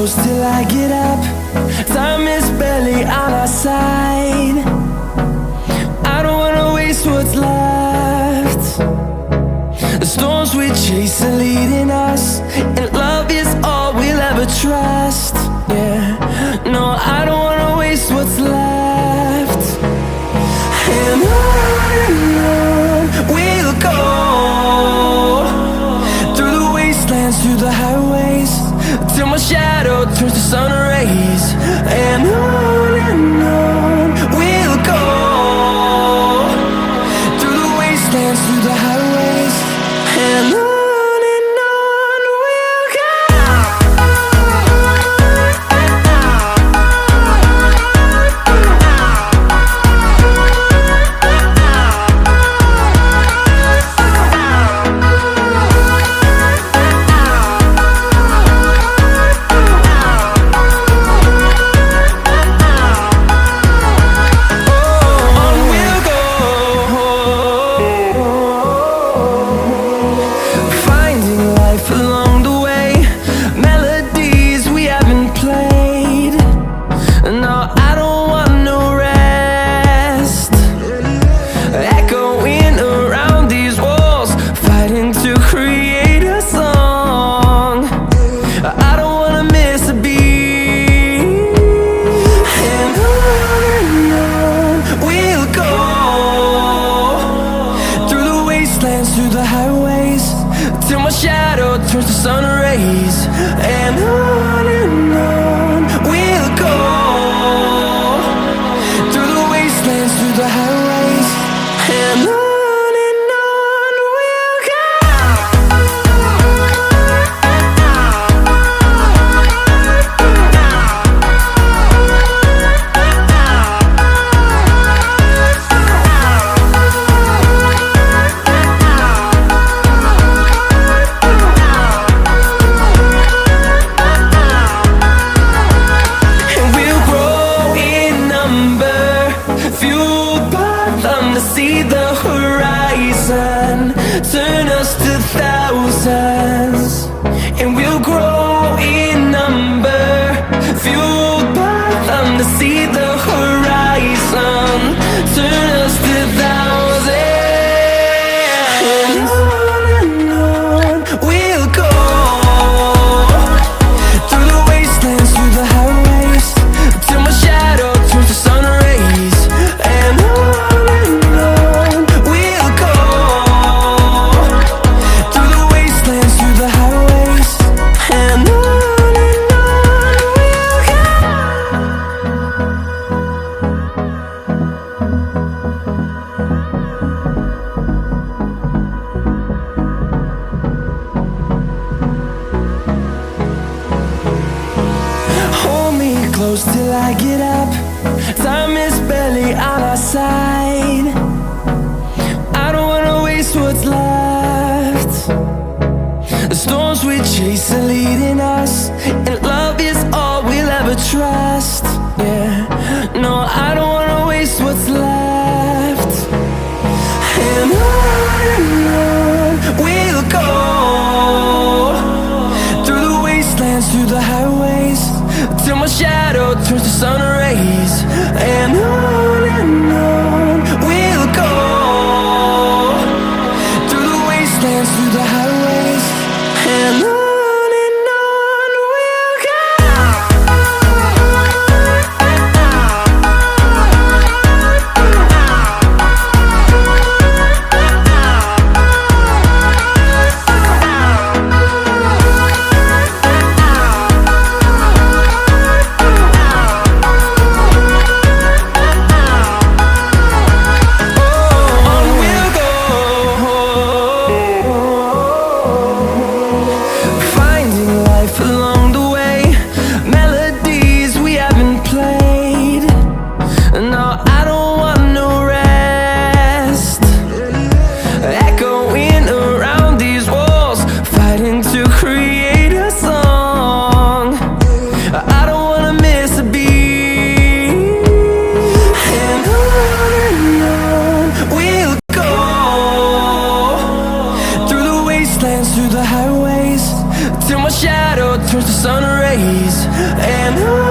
close till I get up. Time is barely on our side. I don't wanna waste what's left. The storms we chase are leading us, and love is all we'll ever trust. Yeah, no, I don't wanna waste what's left. And on we'll go, through the wastelands, through the highways, till my shadow turns to sun rays. And on we'll go, through the wastelands, through the highways, and on we'll go. Through the highways, till my shadow turns to sun rays. And on we'll go, through the wastelands, through the highways, and on we'll go. See the horizon, turn us to thousands, and we'll grow in number, fueled by them. To see the horizon, turn us to thousands, and on we'll go, through the wastelands, through the highways, till my shadow turns to sun rays. And close till I get up. Time is barely on our side. I don't wanna waste what's left. The storms we chase are leading us, and love is all we'll ever trust. Yeah, no, I don't wanna waste what's left. And on we'll go, through the wastelands, through the highways, till my shadow turns to sun rays. And on we'll go, through the wastelands, through the highways, and on we'll go. and on.